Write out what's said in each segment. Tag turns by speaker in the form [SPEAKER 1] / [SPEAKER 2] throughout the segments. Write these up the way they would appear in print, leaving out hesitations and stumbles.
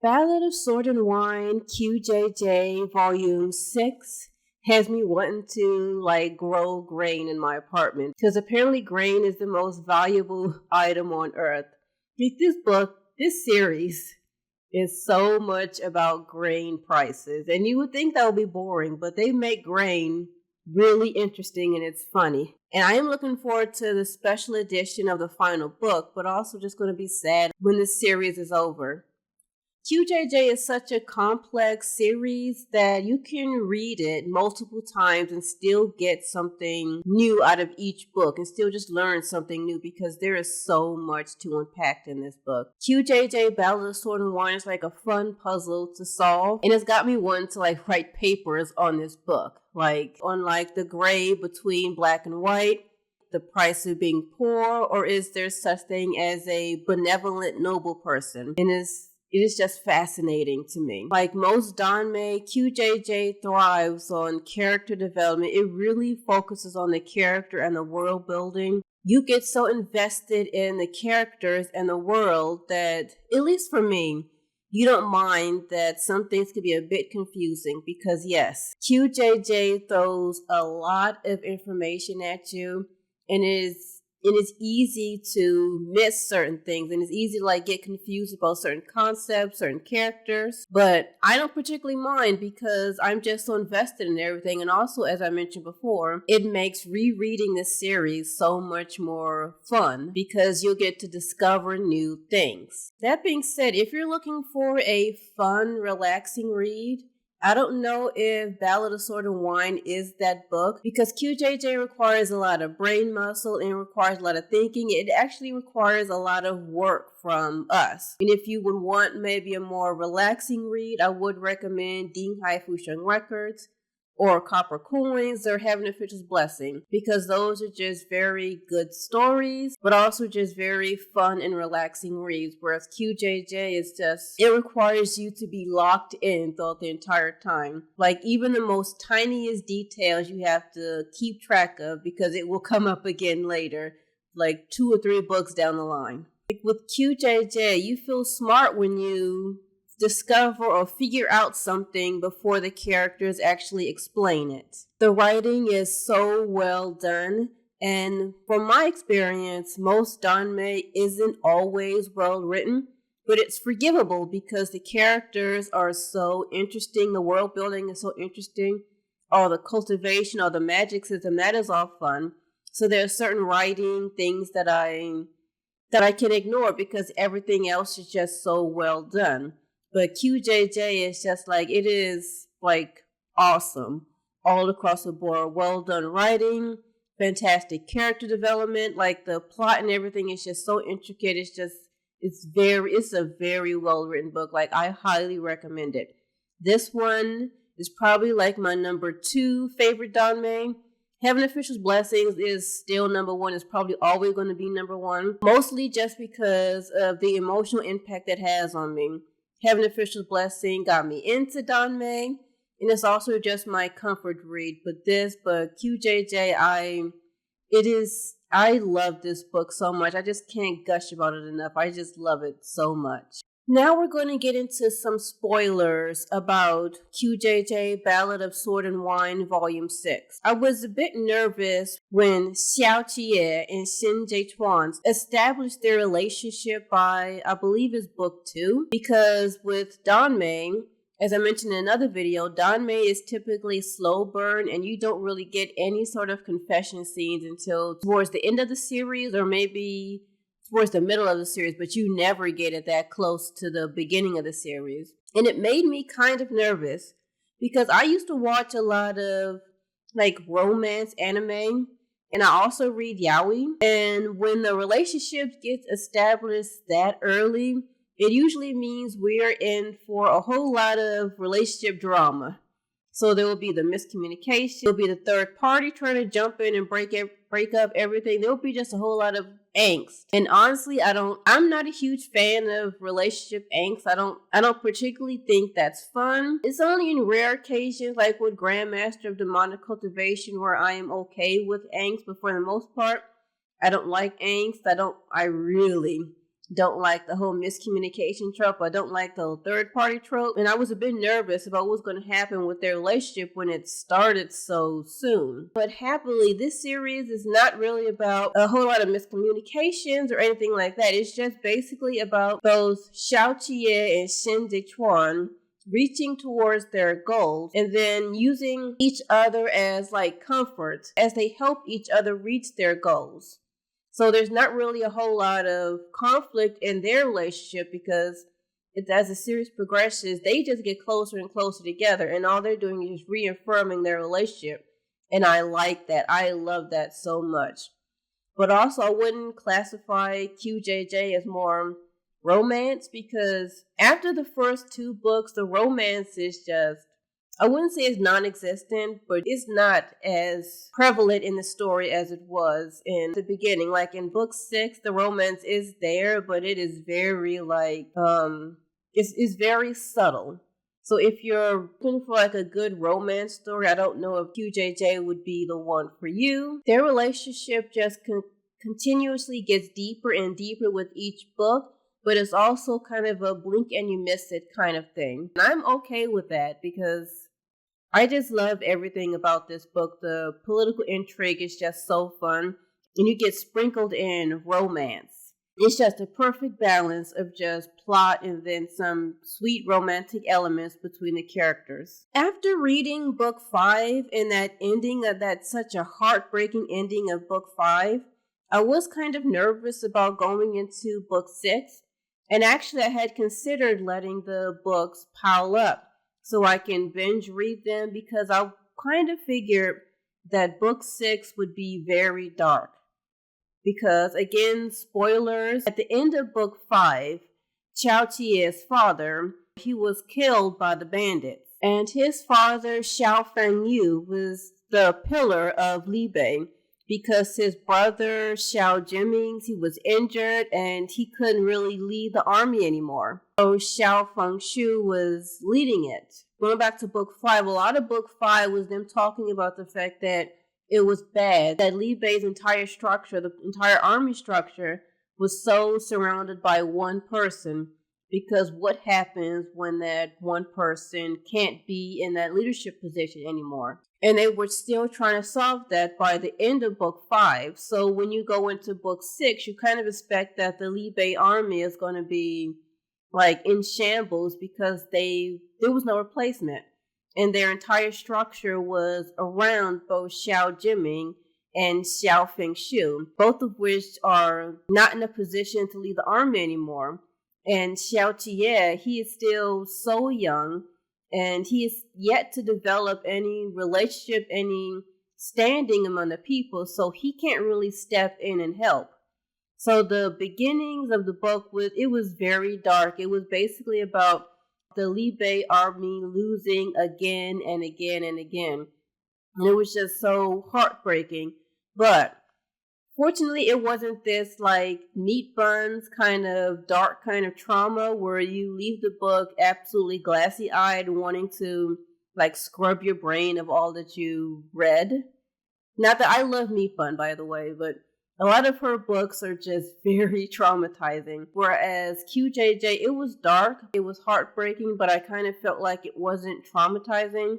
[SPEAKER 1] Ballad of Sword and Wine, QJJ, Volume 6, has me wanting to grow grain in my apartment because apparently grain is the most valuable item on earth. This series is so much about grain prices, and you would think that would be boring, but they make grain really interesting and it's funny. And I am looking forward to the special edition of the final book, but also just going to be sad when this series is over. QJJ is such a complex series that you can read it multiple times and still get something new out of each book and still just learn something new because there is so much to unpack in this book. QJJ Ballad of Sword and Wine is like a fun puzzle to solve, and it's got me wanting to write papers on this book, on the gray between black and white, the price of being poor, or is there such thing as a benevolent noble person? And it is just fascinating to me. Like most Danmei, QJJ thrives on character development. It really focuses on the character and the world building. You get so invested in the characters and the world that, at least for me, you don't mind that some things can be a bit confusing because yes, QJJ throws a lot of information at you, and it is easy to miss certain things, and it's easy to get confused about certain concepts, certain characters. But I don't particularly mind because I'm just so invested in everything. And also, as I mentioned before, it makes rereading this series so much more fun because you'll get to discover new things. That being said, if you're looking for a fun, relaxing read, I don't know if Ballad of Sword and Wine is that book because QJJ requires a lot of brain muscle and requires a lot of thinking. It actually requires a lot of work from us. And if you would want maybe a more relaxing read, I would recommend Dinghai Fusheng Records or Copper Coins or Heaven Official's Blessing because those are just very good stories, but also just very fun and relaxing reads. Whereas QJJ is it requires you to be locked in throughout the entire time. Even the most tiniest details you have to keep track of because it will come up again later, 2 or 3 books down the line. With QJJ, you feel smart when you discover or figure out something before the characters actually explain it. The writing is so well done, and from my experience, most Danmei isn't always well written, but it's forgivable because the characters are so interesting, the world building is so interesting, all the cultivation, all the magic system, that is all fun. So there are certain writing things that I can ignore because everything else is just so well done. But QJJ is just it is awesome all across the board. Well done writing, fantastic character development, the plot and everything is just so intricate. It's a very well written book. I highly recommend it. This one is probably my number 2 favorite Danmei. Heaven Official's Blessings is still number 1. It's probably always going to be number 1, mostly just because of the emotional impact it has on me. Heaven Official's Blessing got me into Danmei, and it's also just my comfort read. But QJJ, I love this book so much. I just can't gush about it enough. I just love it so much. Now we're going to get into some spoilers about QJJ Ballad of Sword and Wine Volume 6. I was a bit nervous when Xiao Jie and Xin Jiechuan established their relationship by, I believe it's book 2, because with Danmei, as I mentioned in another video, Danmei is typically slow burn and you don't really get any sort of confession scenes until towards the end of the series or maybe towards the middle of the series, but you never get it that close to the beginning of the series. And it made me kind of nervous because I used to watch a lot of romance anime, and I also read yaoi. And when the relationship gets established that early, it usually means we're in for a whole lot of relationship drama. So there will be the miscommunication, there'll be the third party trying to jump in and break up everything. There'll be just a whole lot of angst. And honestly, I'm not a huge fan of relationship angst. I don't particularly think that's fun. It's only in rare occasions, like with Grandmaster of Demonic Cultivation, where I am okay with angst, but for the most part, I don't like angst. I really don't like the whole miscommunication trope. I don't like the third party trope. And I was a bit nervous about what was going to happen with their relationship when it started so soon. But happily, this series is not really about a whole lot of miscommunications or anything like that. It's just basically about both Xiao Qie and Shin Zichuan reaching towards their goals and then using each other as like comfort as they help each other reach their goals. So there's not really a whole lot of conflict in their relationship because as the series progresses, they just get closer and closer together, and all they're doing is reaffirming their relationship. And I like that. I love that so much. But also, I wouldn't classify QJJ as more romance because after the first two books, the romance is just, I wouldn't say it's non-existent, but it's not as prevalent in the story as it was in the beginning. Like in book 6, the romance is there, but it is very it's very subtle. So if you're looking for like a good romance story, I don't know if QJJ would be the one for you. Their relationship just continuously gets deeper and deeper with each book, but it's also kind of a blink and you miss it kind of thing. And I'm okay with that because I just love everything about this book. The political intrigue is just so fun, and you get sprinkled in romance. It's just a perfect balance of just plot and then some sweet romantic elements between the characters. After reading book 5 and that ending, that such a heartbreaking ending of book 5, I was kind of nervous about going into book 6. And actually, I had considered letting the books pile up so I can binge read them because I kind of figured that book 6 would be very dark. Because, again, spoilers, at the end of book 5, Xiao Qie's father, he was killed by the bandits. And his father, Xiao Fengyu, was the pillar of Li Bei, because his brother, Xiao Jiming, he was injured and he couldn't really lead the army anymore. So Xiao Fengshu was leading it. Going back to book 5, a lot of book 5 was them talking about the fact that it was bad, that Li Bei's entire structure, the entire army structure, was so surrounded by one person. Because what happens when that one person can't be in that leadership position anymore? And they were still trying to solve that by the end of book 5. So when you go into book 6, you kind of expect that the Li Bei army is going to be like in shambles because there was no replacement. And their entire structure was around both Xiao Jiming and Xiao Fengshu, both of which are not in a position to lead the army anymore. And Xiao Qie, he is still so young, and he is yet to develop any relationship, any standing among the people, so he can't really step in and help. So the beginnings of the book, it was very dark. It was basically about the Li Bei army losing again and again and again. And it was just so heartbreaking. But fortunately, it wasn't this like meat buns kind of dark kind of trauma where you leave the book absolutely glassy-eyed wanting to like scrub your brain of all that you read. Not that I love meat bun, by the way, but a lot of her books are just very traumatizing. Whereas QJJ, it was dark, it was heartbreaking, but I kind of felt like it wasn't traumatizing.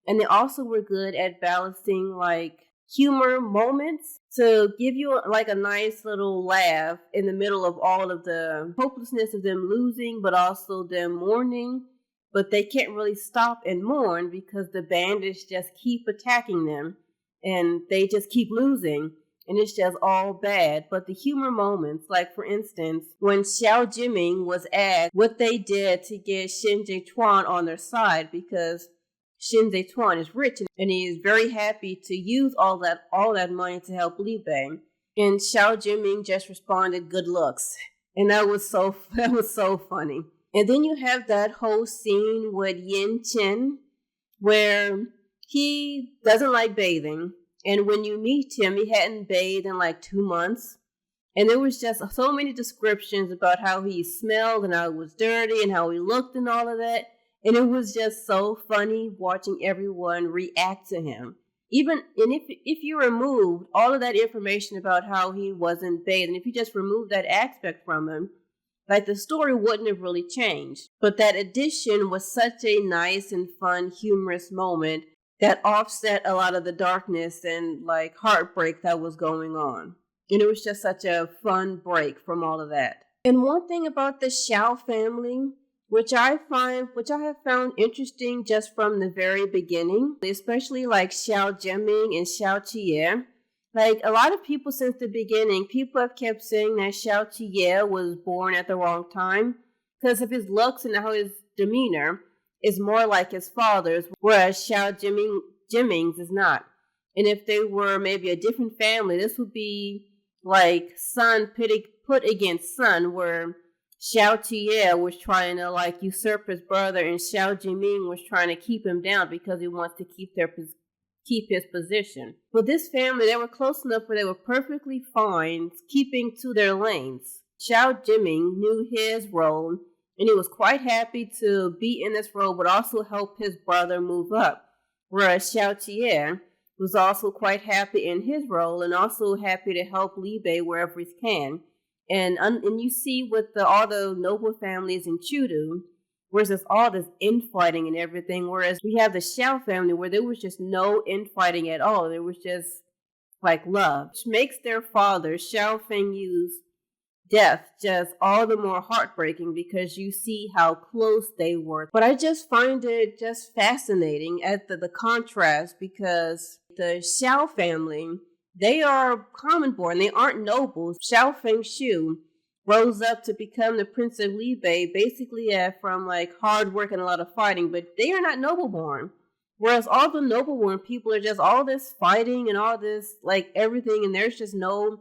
[SPEAKER 1] And they also were good at balancing like humor moments to give you like a nice little laugh in the middle of all of the hopelessness of them losing, but also them mourning. But they can't really stop and mourn because the bandits just keep attacking them and they just keep losing. And it's just all bad. But the humor moments, like for instance, when Xiao Jiming was asked what they did to get Shin Zichuan on their side because Shin Zichuan is rich and he is very happy to use all that money to help Li Bei. And Xiao Jiming just responded, "Good looks." And that was so funny. And then you have that whole scene with Yin Chen where he doesn't like bathing. And when you meet him, he hadn't bathed in like 2 months. And there was just so many descriptions about how he smelled and how he was dirty and how he looked and all of that. And it was just so funny watching everyone react to him. If you removed all of that information about how he wasn't bathed, and if you just removed that aspect from him, like the story wouldn't have really changed. But that addition was such a nice and fun, humorous moment that offset a lot of the darkness and like heartbreak that was going on. And it was just such a fun break from all of that. And one thing about the Xiao family, which I have found interesting just from the very beginning, especially like Xiao Jiaming and Xiao Qie. Like a lot of people since the beginning, people have kept saying that Xiao Qie was born at the wrong time because of his looks and how his demeanor is more like his father's, whereas Xiao Jiming's is not. And if they were maybe a different family, this would be like son put against son, where Xiao Qie was trying to like usurp his brother, and Xiao Jiming was trying to keep him down because he wants to keep his position. But this family, they were close enough where they were perfectly fine keeping to their lanes. Xiao Jiming knew his role, and he was quite happy to be in this role, but also help his brother move up. Whereas Xiao Qie was also quite happy in his role, and also happy to help Li Bei wherever he can. And you see with all the noble families in Chudu, whereas there's all this infighting and everything, whereas we have the Xiao family where there was just no infighting at all. There was just like love, which makes their father, Xiao Fengyu's death, just all the more heartbreaking because you see how close they were. But I just find it just fascinating at the contrast, because the Xiao family, they are common born, they aren't nobles. Xiao Fengshu rose up to become the Prince of Li Bei basically from like hard work and a lot of fighting, but they are not noble born. Whereas all the noble born people are just all this fighting and all this like everything, and there's just no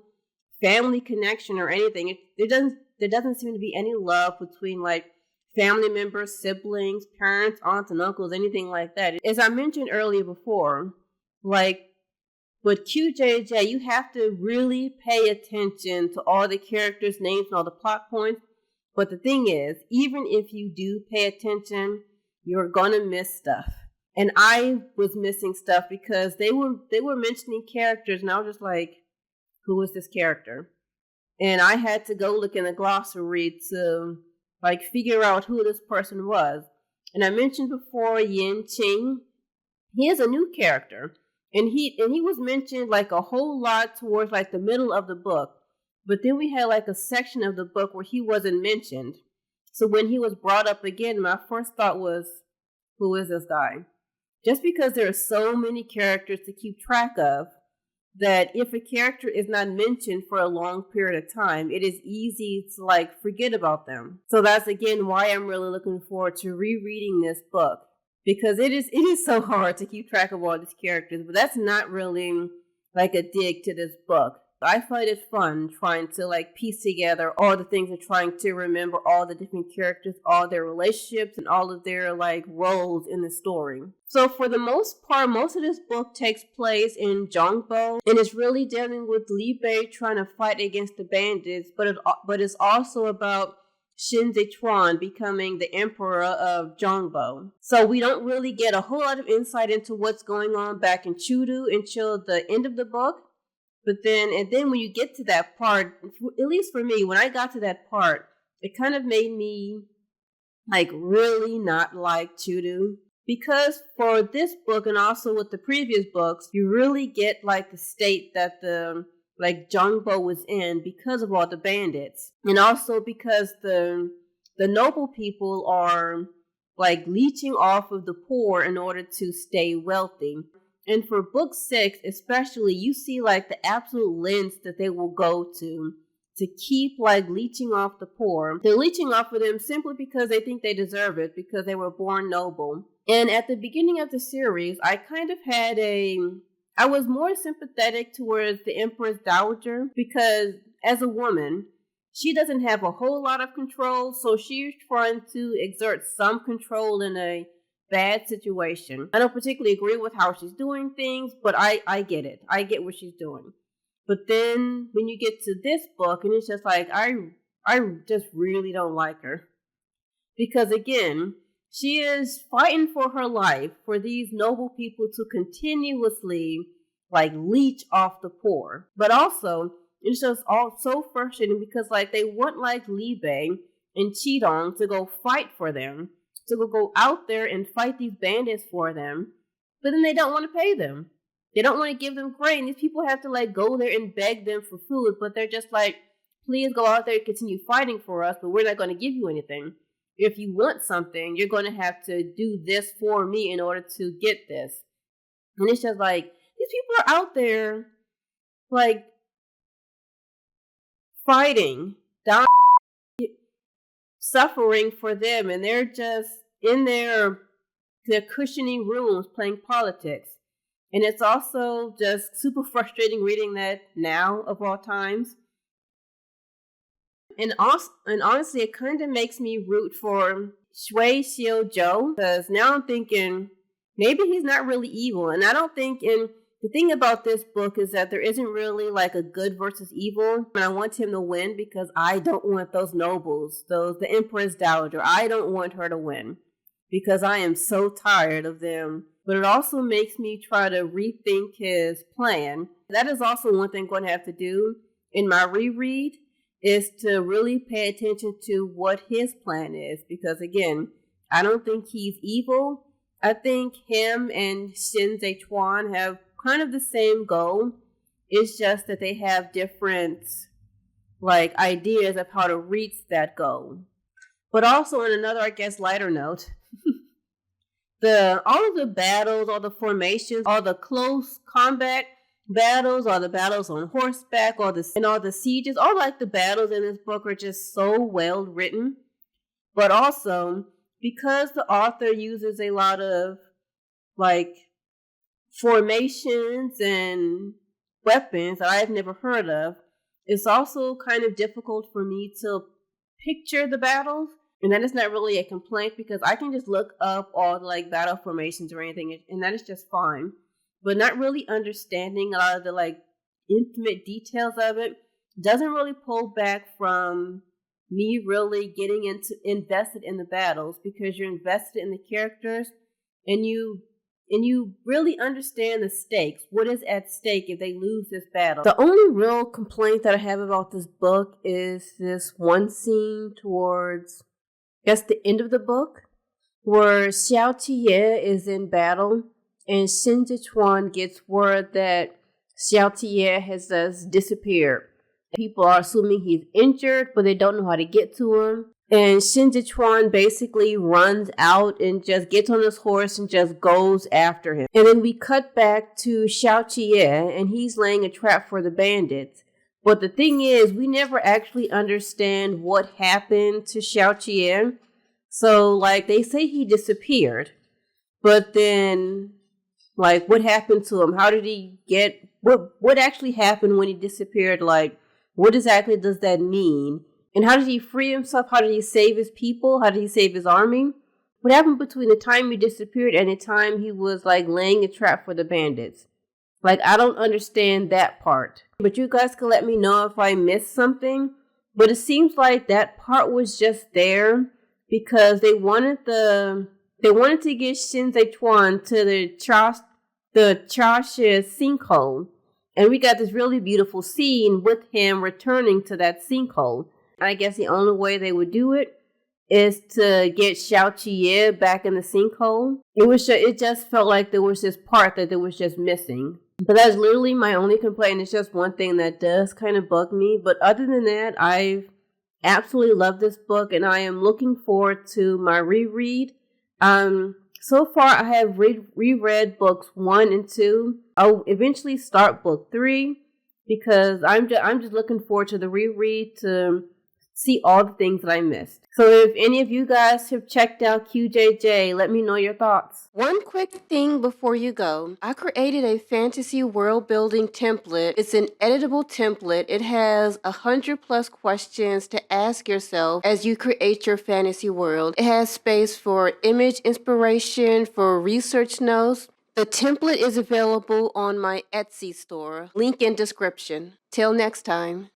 [SPEAKER 1] family connection or anything. There doesn't seem to be any love between like family members, siblings, parents, aunts and uncles, anything like that. As I mentioned earlier before, like with QJJ, you have to really pay attention to all the characters' names and all the plot points. But the thing is, even if you do pay attention, you're gonna miss stuff. And I was missing stuff because they were mentioning characters, and I was just like, who is this character? And I had to go look in the glossary to like figure out who this person was. And I mentioned before Yin Qing. He is a new character. And he was mentioned like a whole lot towards like the middle of the book. But then we had like a section of the book where he wasn't mentioned. So when he was brought up again, my first thought was, who is this guy? Just because there are so many characters to keep track of, that if a character is not mentioned for a long period of time, it is easy to like forget about them. So that's again why I'm really looking forward to rereading this book, because it is so hard to keep track of all these characters. But that's not really like a dig to this book. I find it fun trying to like piece together all the things and trying to remember all the different characters, all their relationships, and all of their like roles in the story. So for the most part, most of this book takes place in Zhongbo, and it's really dealing with Li Bei trying to fight against the bandits, but it's also about Xin Zichuan becoming the emperor of Zhongbo. So we don't really get a whole lot of insight into what's going on back in Chudu until the end of the book. But then when you get to that part, at least for me, when I got to that part, it kind of made me like really not like Chudu. Because for this book and also with the previous books, you really get like the state that the like Zhongbo was in because of all the bandits. And also because the noble people are like leeching off of the poor in order to stay wealthy. And for book 6, especially, you see like the absolute lengths that they will go to keep like leeching off the poor. They're leeching off of them simply because they think they deserve it, because they were born noble. And at the beginning of the series, I kind of had I was more sympathetic towards the Empress Dowager, because as a woman, she doesn't have a whole lot of control, so she's trying to exert some control in a bad situation. I don't particularly agree with how she's doing things, but I get it. I get what she's doing. But then when you get to this book, and it's just like, I just really don't like her. Because again, she is fighting for her life for these noble people to continuously like leech off the poor. But also, it's just all so frustrating because like they want like Li Bei and cheat on to go fight for them, to go out there and fight these bandits for them, but then they don't want to pay them. They don't want to give them grain. These people have to like go there and beg them for food, but they're just like, please go out there and continue fighting for us, but we're not going to give you anything. If you want something, you're going to have to do this for me in order to get this. And it's just like, these people are out there like fighting, down, suffering for them, and they're just in their cushiony rooms playing politics. And it's also just super frustrating reading that now of all times. And honestly, it kind of makes me root for Shui Xiu Zhou, because now I'm thinking maybe he's not really evil. And I don't think, and the thing about this book is that there isn't really like a good versus evil. And I want him to win because I don't want those nobles, the Empress Dowager. I don't want her to win because I am so tired of them. But it also makes me try to rethink his plan. That is also one thing I'm going to have to do in my reread, is to really pay attention to what his plan is. Because again, I don't think he's evil. I think him and Xin Zichuan have kind of the same goal. It's just that they have different like ideas of how to reach that goal. But also on another, I guess, lighter note, all of the battles, all the formations, all the close combat battles, all the battles on horseback, all the sieges, all like the battles in this book are just so well written. But also, because the author uses a lot of like formations and weapons that I've never heard of, it's also kind of difficult for me to picture the battles. And that is not really a complaint because I can just look up all the like battle formations or anything, and that is just fine. But not really understanding a lot of the like intimate details of it doesn't really pull back from me really getting invested in the battles, because you're invested in the characters and you really understand the stakes. What is at stake if they lose this battle? The only real complaint that I have about this book is this one scene towards, I guess, the end of the book, where Xiao Qiye is in battle and Xin Zichuan gets word that Xiao Qiye has just disappeared. People are assuming he's injured, but they don't know how to get to him. And Xin Zichuan basically runs out and just gets on his horse and just goes after him. And then we cut back to Xiao Qiye, and he's laying a trap for the bandits. But the thing is, we never actually understand what happened to Xiao Qiye. So, like, they say he disappeared. But then, like, what happened to him? How did he get... What actually happened when he disappeared? Like, what exactly does that mean? And how did he free himself? How did he save his people? How did he save his army? What happened between the time he disappeared and the time he was, like, laying a trap for the bandits? Like, I don't understand that part. But you guys can let me know if I missed something. But it seems like that part was just there because they wanted to get Xin Zichuan to the Chashi sinkhole. And we got this really beautiful scene with him returning to that sinkhole. I guess the only way they would do it is to get Xiao Qiye back in the sinkhole. It just felt like there was this part that was just missing. But that's literally my only complaint. It's just one thing that does kind of bug me. But other than that, I've absolutely loved this book, and I am looking forward to my reread. So far, I have reread books 1 and 2. I'll eventually start book 3 because I'm just looking forward to the reread to see all the things that I missed. So if any of you guys have checked out QJJ, let me know your thoughts. One quick thing before you go. I created a fantasy world building template. It's an editable template. It has 100+ questions to ask yourself as you create your fantasy world. It has space for image inspiration, for research notes. The template is available on my Etsy store. Link in description. Till next time.